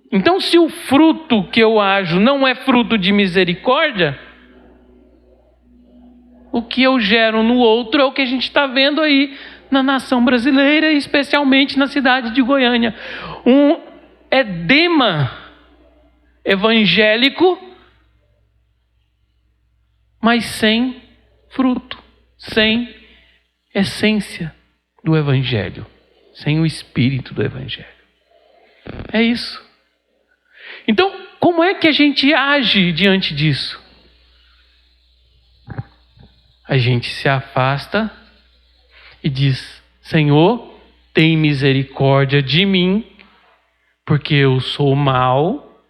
Então, se o fruto que eu ajo não é fruto de misericórdia, o que eu gero no outro é o que a gente está vendo aí na nação brasileira, e especialmente na cidade de Goiânia. Um edema evangélico, mas sem fruto, sem essência do evangelho, sem o espírito do evangelho. É isso. Então, como é que a gente age diante disso? A gente se afasta e diz: Senhor, tem misericórdia de mim, porque eu sou mau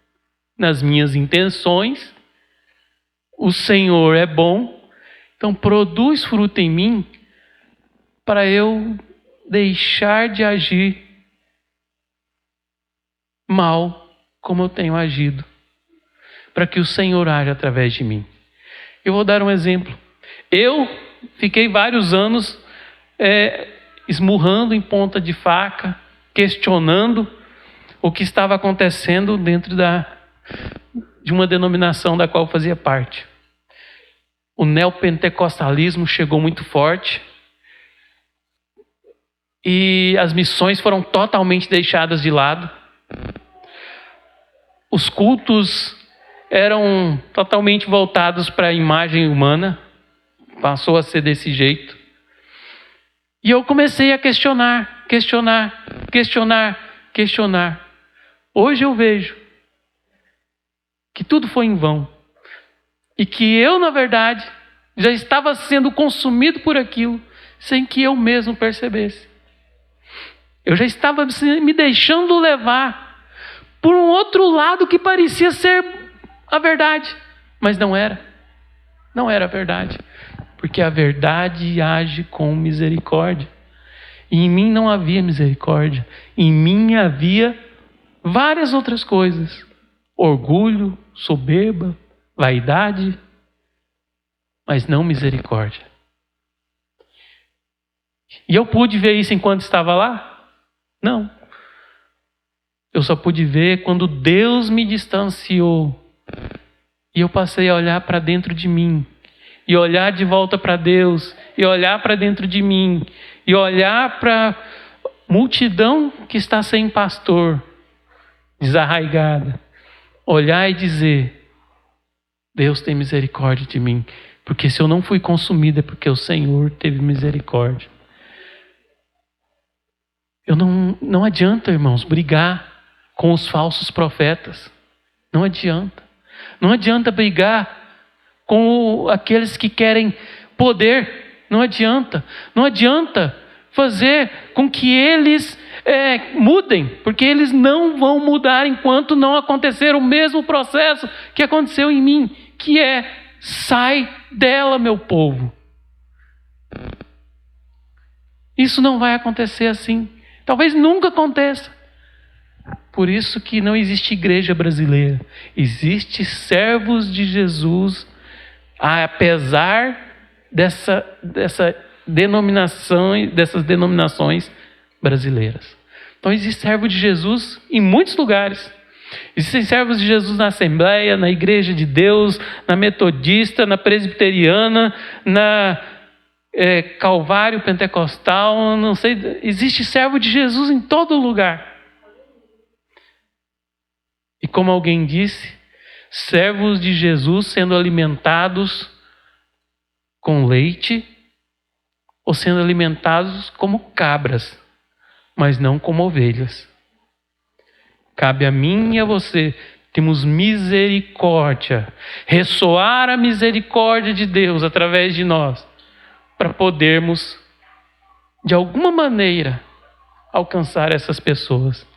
nas minhas intenções. O Senhor é bom, então produz fruto em mim para eu deixar de agir mal como eu tenho agido. para que o Senhor haja através de mim. Eu vou dar um exemplo. Eu fiquei vários anos esmurrando em ponta de faca, questionando o que estava acontecendo dentro de uma denominação da qual eu fazia parte. O neopentecostalismo chegou muito forte e as missões foram totalmente deixadas de lado. Os cultos eram totalmente voltados para a imagem humana, passou a ser desse jeito. E eu comecei a questionar. Hoje eu vejo que tudo foi em vão. E que eu, na verdade, já estava sendo consumido por aquilo sem que eu mesmo percebesse. Eu já estava me deixando levar por um outro lado que parecia ser a verdade, mas não era. Não era a verdade. Porque a verdade age com misericórdia. E em mim não havia misericórdia. Em mim havia várias outras coisas. Orgulho, soberba, vaidade, mas não misericórdia. E eu pude ver isso enquanto estava lá? Não. Eu só pude ver quando Deus me distanciou. E eu passei a olhar para dentro de mim. E olhar de volta para Deus. E olhar para dentro de mim. E olhar para a multidão que está sem pastor, desarraigada. Olhar e dizer: Deus tem misericórdia de mim. Porque se eu não fui consumido é porque o Senhor teve misericórdia. Não adianta, irmãos, brigar com os falsos profetas. Não adianta. Não adianta brigar com aqueles que querem poder. Não adianta. Não adianta fazer com que eles mudem, porque eles não vão mudar enquanto não acontecer o mesmo processo que aconteceu em mim, que é: sai dela, meu povo. Isso não vai acontecer assim. Talvez nunca aconteça. Por isso que não existe igreja brasileira. Existe servos de Jesus, apesar dessas denominações brasileiras. Então existe servo de Jesus em muitos lugares. Existem servos de Jesus na Assembleia, na Igreja de Deus, na Metodista, na Presbiteriana, na Calvário Pentecostal, não sei. Existe servo de Jesus em todo lugar. E como alguém disse, servos de Jesus sendo alimentados com leite ou sendo alimentados como cabras, mas não como ovelhas. Cabe a mim e a você termos misericórdia, ressoar a misericórdia de Deus através de nós, para podermos, de alguma maneira, alcançar essas pessoas.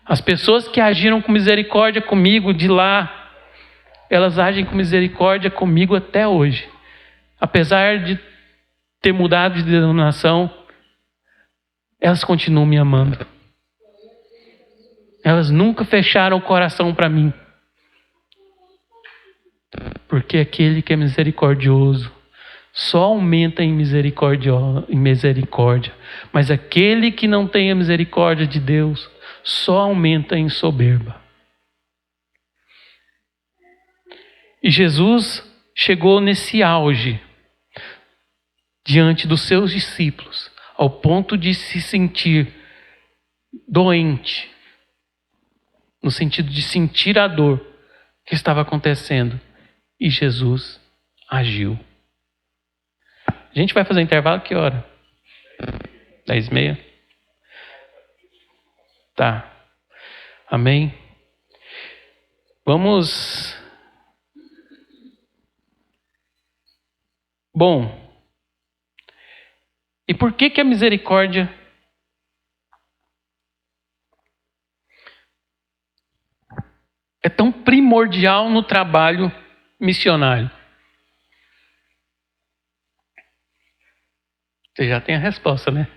As pessoas que agiram com misericórdia comigo de lá, elas agem com misericórdia comigo até hoje. Apesar de ter mudado de denominação, elas continuam me amando. Elas nunca fecharam o coração para mim. Porque aquele que é misericordioso só aumenta em misericórdia. Mas aquele que não tem a misericórdia de Deus só aumenta em soberba. E Jesus chegou nesse auge diante dos seus discípulos, ao ponto de se sentir doente, no sentido de sentir a dor que estava acontecendo. E Jesus agiu. A gente vai fazer intervalo que hora? 10h30? Tá. Amém? Vamos. Bom, e por que a misericórdia é tão primordial no trabalho missionário? Você já tem a resposta, né?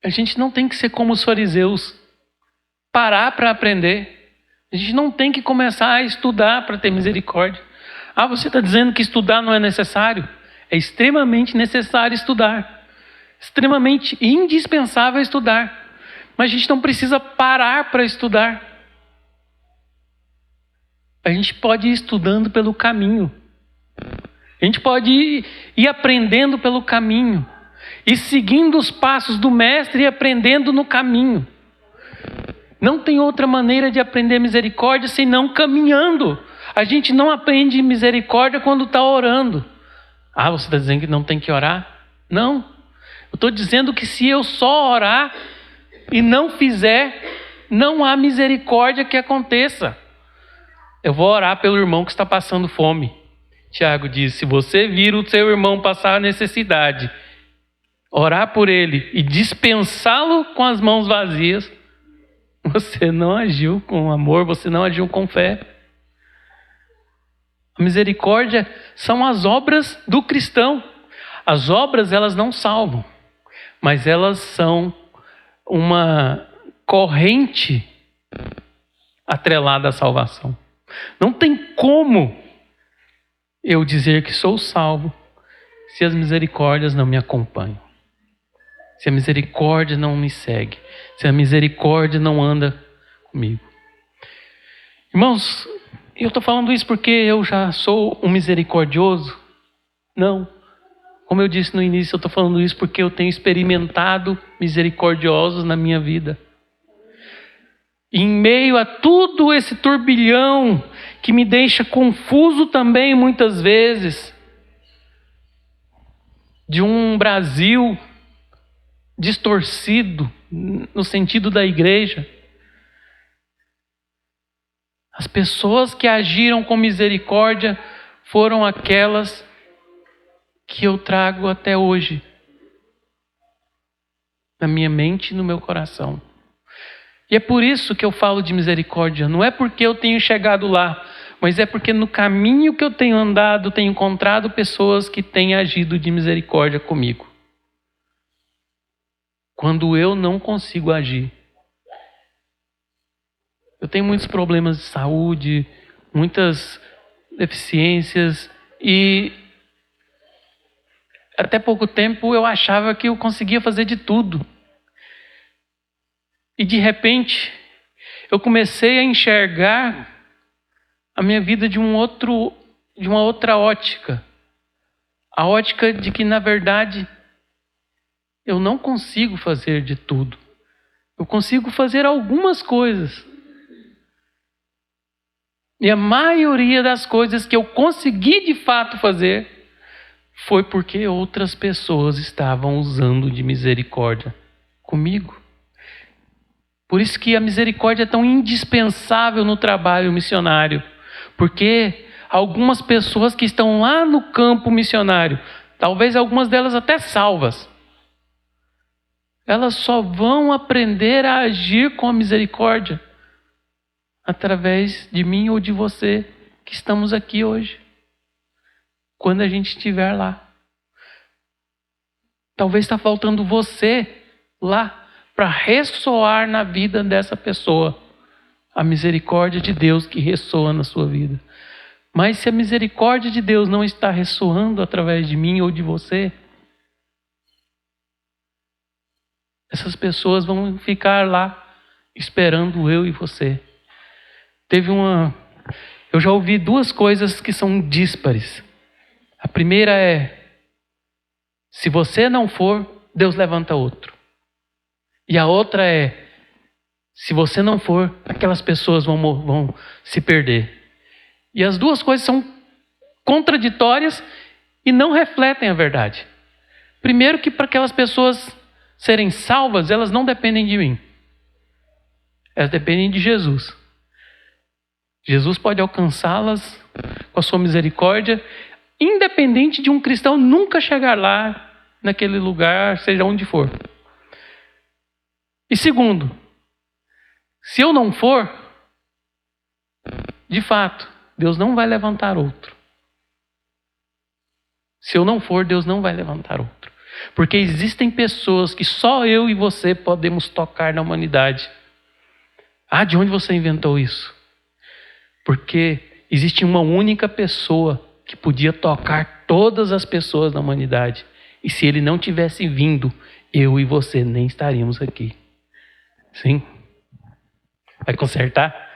A gente não tem que ser como os fariseus, parar para aprender A gente não tem que começar a estudar para ter misericórdia. Ah, você está dizendo que estudar não é necessário? É extremamente necessário estudar. Extremamente indispensável estudar. Mas a gente não precisa parar para estudar. A gente pode ir estudando pelo caminho. A gente pode ir aprendendo pelo caminho. E seguindo os passos do mestre e aprendendo no caminho. Não tem outra maneira de aprender misericórdia senão caminhando. A gente não aprende misericórdia quando está orando. Ah, você está dizendo que não tem que orar? Não. Eu estou dizendo que se eu só orar e não fizer, não há misericórdia que aconteça. Eu vou orar pelo irmão que está passando fome. Tiago diz, se você vir o seu irmão passar necessidade, orar por ele e dispensá-lo com as mãos vazias, você não agiu com amor, você não agiu com fé. A misericórdia são as obras do cristão. As obras, elas não salvam, mas elas são uma corrente atrelada à salvação. Não tem como eu dizer que sou salvo se as misericórdias não me acompanham. Se a misericórdia não me segue. Se a misericórdia não anda comigo. Irmãos, eu estou falando isso porque eu já sou um misericordioso? Não. Como eu disse no início, eu estou falando isso porque eu tenho experimentado misericordiosos na minha vida. Em meio a tudo esse turbilhão que me deixa confuso também muitas vezes, de um Brasil distorcido no sentido da igreja, as pessoas que agiram com misericórdia foram aquelas que eu trago até hoje na minha mente e no meu coração. E é por isso que eu falo de misericórdia. Não é porque eu tenho chegado lá, mas é porque no caminho que eu tenho andado, tenho encontrado pessoas que têm agido de misericórdia comigo. Quando eu não consigo agir. Eu tenho muitos problemas de saúde, muitas deficiências e até pouco tempo eu achava que eu conseguia fazer de tudo. E de repente eu comecei a enxergar a minha vida de uma outra ótica. A ótica de que, na verdade, eu não consigo fazer de tudo. Eu consigo fazer algumas coisas. E a maioria das coisas que eu consegui de fato fazer foi porque outras pessoas estavam usando de misericórdia comigo. Por isso que a misericórdia é tão indispensável no trabalho missionário. Porque algumas pessoas que estão lá no campo missionário, talvez algumas delas até salvas, elas só vão aprender a agir com a misericórdia através de mim ou de você que estamos aqui hoje. Quando a gente estiver lá. Talvez está faltando você lá para ressoar na vida dessa pessoa a misericórdia de Deus que ressoa na sua vida. Mas se a misericórdia de Deus não está ressoando através de mim ou de você, essas pessoas vão ficar lá esperando eu e você. Eu já ouvi duas coisas que são díspares. A primeira é, se você não for, Deus levanta outro. E a outra é, se você não for, aquelas pessoas vão se perder. E as duas coisas são contraditórias e não refletem a verdade. Primeiro que para aquelas pessoas serem salvas, elas não dependem de mim. Elas dependem de Jesus. Jesus pode alcançá-las com a sua misericórdia, independente de um cristão nunca chegar lá, naquele lugar, seja onde for. E segundo, se eu não for, de fato, Deus não vai levantar outro. Se eu não for, Deus não vai levantar outro. Porque existem pessoas que só eu e você podemos tocar na humanidade. Ah, de onde você inventou isso? Porque existe uma única pessoa que podia tocar todas as pessoas da humanidade. E se ele não tivesse vindo, eu e você nem estaríamos aqui. Sim? Vai consertar?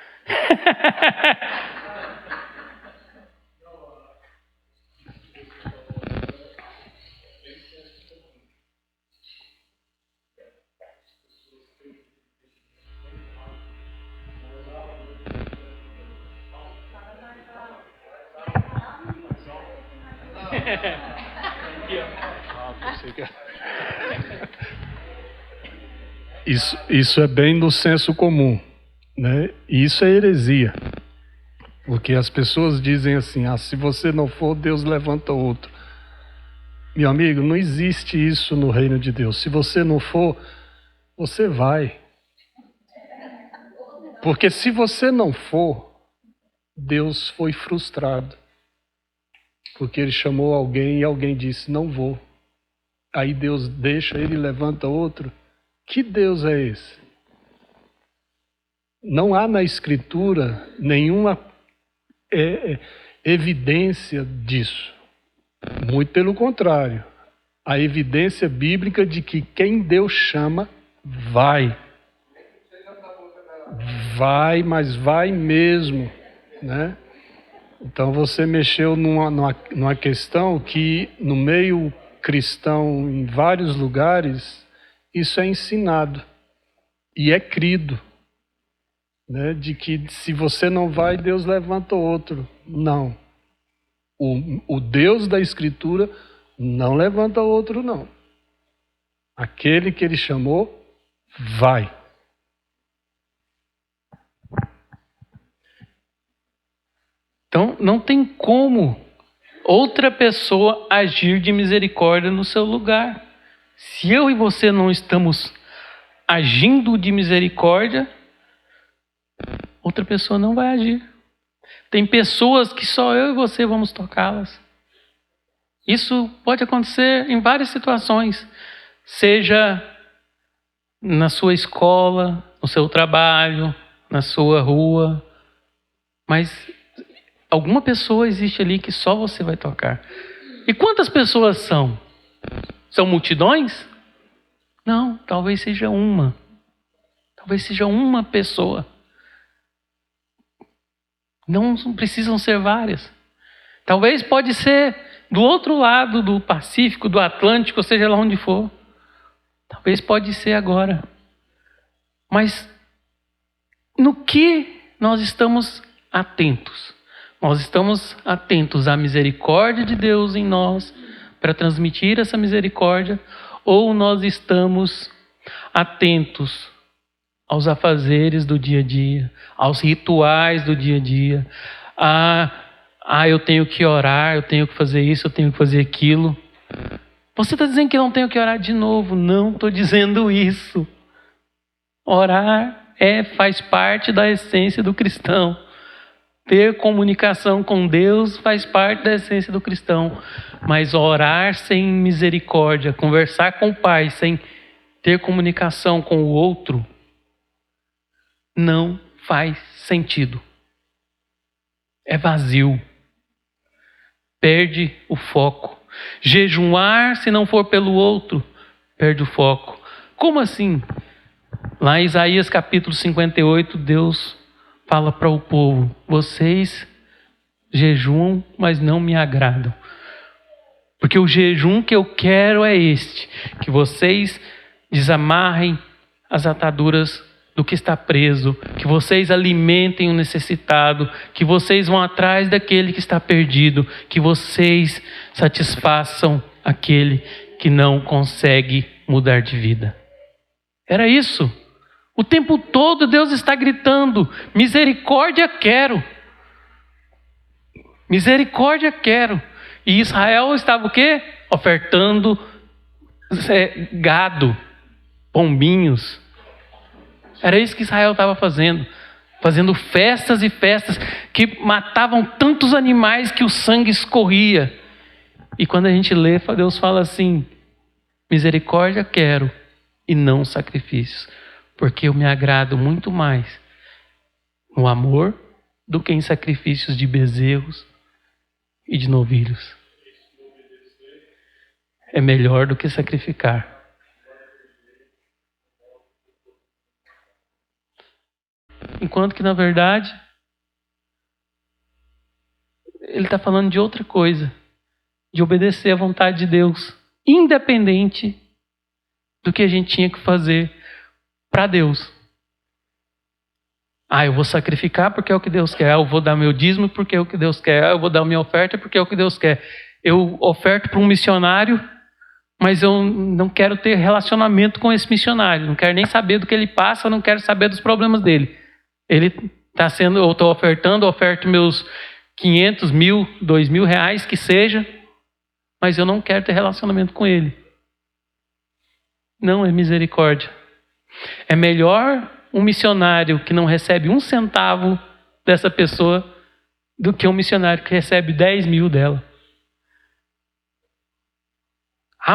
Isso é bem no senso comum, né? Isso é heresia. Porque as pessoas dizem assim: se você não for, Deus levanta outro. Meu amigo, não existe isso no reino de Deus. Se você não for, você vai. Porque se você não for, Deus foi frustrado. Porque ele chamou alguém e alguém disse: não vou. Aí Deus deixa, ele levanta outro. Que Deus é esse? Não há na Escritura nenhuma evidência disso. Muito pelo contrário. A evidência bíblica de que quem Deus chama, vai. Vai, mas vai mesmo, né? Então você mexeu numa questão que no meio cristão, em vários lugares, isso é ensinado e é crido, né? De que se você não vai, Deus levanta outro. Não. O Deus da Escritura não levanta outro, não. Aquele que ele chamou, vai. Então, não tem como outra pessoa agir de misericórdia no seu lugar. Se eu e você não estamos agindo de misericórdia, outra pessoa não vai agir. Tem pessoas que só eu e você vamos tocá-las. Isso pode acontecer em várias situações. Seja na sua escola, no seu trabalho, na sua rua. Mas alguma pessoa existe ali que só você vai tocar. E quantas pessoas são? São multidões? Não, talvez seja uma. Talvez seja uma pessoa. Não precisam ser várias. Talvez pode ser do outro lado do Pacífico, do Atlântico, seja lá onde for. Talvez pode ser agora. Mas no que nós estamos atentos? Nós estamos atentos à misericórdia de Deus em nós para transmitir essa misericórdia, ou nós estamos atentos aos afazeres do dia a dia, aos rituais do dia a dia, eu tenho que orar, eu tenho que fazer isso, eu tenho que fazer aquilo. Você está dizendo que eu não tenho que orar de novo? Não estou dizendo isso. Orar faz parte da essência do cristão. Ter comunicação com Deus faz parte da essência do cristão. Mas orar sem misericórdia, conversar com o Pai sem ter comunicação com o outro, não faz sentido. É vazio. Perde o foco. Jejuar, se não for pelo outro, perde o foco. Como assim? Lá em Isaías capítulo 58, Deus fala para o povo: vocês jejuam, mas não me agradam. Porque o jejum que eu quero é este: que vocês desamarrem as ataduras do que está preso, que vocês alimentem o necessitado, que vocês vão atrás daquele que está perdido, que vocês satisfaçam aquele que não consegue mudar de vida. Era isso. O tempo todo Deus está gritando: misericórdia quero. Misericórdia quero. E Israel estava o quê? Ofertando gado, pombinhos. Era isso que Israel estava fazendo. Fazendo festas e festas que matavam tantos animais que o sangue escorria. E quando a gente lê, Deus fala assim: misericórdia quero e não sacrifícios. Porque eu me agrado muito mais no amor do que em sacrifícios de bezerros e de novilhos. É melhor do que sacrificar. Enquanto que, na verdade, ele está falando de outra coisa, de obedecer à vontade de Deus, independente do que a gente tinha que fazer para Deus. Eu vou sacrificar porque é o que Deus quer. Eu vou dar meu dízimo porque é o que Deus quer. Eu vou dar minha oferta porque é o que Deus quer. Eu oferto para um missionário, mas eu não quero ter relacionamento com esse missionário. Não quero nem saber do que ele passa, não quero saber dos problemas dele. Ele está sendo, eu estou ofertando, eu oferto meus 500, 1.000, 2.000 reais, que seja, mas eu não quero ter relacionamento com ele. Não é misericórdia. É melhor um missionário que não recebe 1 centavo dessa pessoa do que um missionário que recebe 10.000 dela.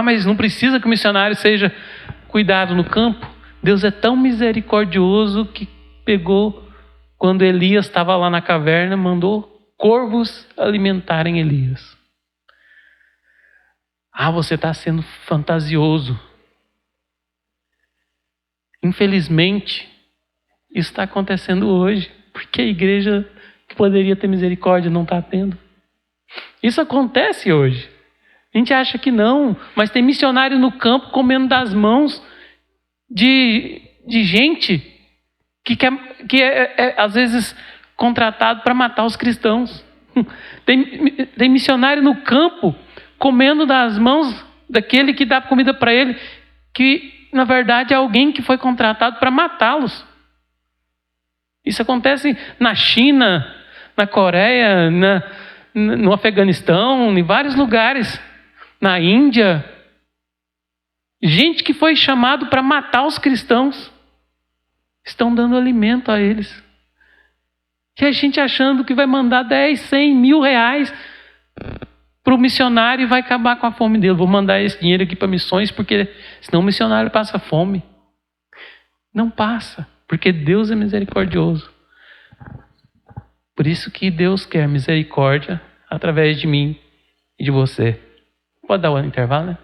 Mas não precisa que o missionário seja cuidado no campo. Deus é tão misericordioso que pegou, quando Elias estava lá na caverna, mandou corvos alimentarem Elias. Você está sendo fantasioso. Infelizmente, isso está acontecendo hoje, porque a igreja que poderia ter misericórdia não está tendo. Isso acontece hoje. A gente acha que não, mas tem missionário no campo comendo das mãos de gente que é às vezes contratado para matar os cristãos. Tem missionário no campo comendo das mãos daquele que dá comida para ele, que na verdade é alguém que foi contratado para matá-los. Isso acontece na China, na Coreia, no Afeganistão, em vários lugares, na Índia. Gente que foi chamado para matar os cristãos, estão dando alimento a eles. E a gente achando que vai mandar 10, 100, 1.000 reais para o missionário e vai acabar com a fome dele. Vou mandar esse dinheiro aqui para missões, porque senão o missionário passa fome. Não passa, porque Deus é misericordioso. Por isso que Deus quer misericórdia através de mim e de você. Pode dar um intervalo, né?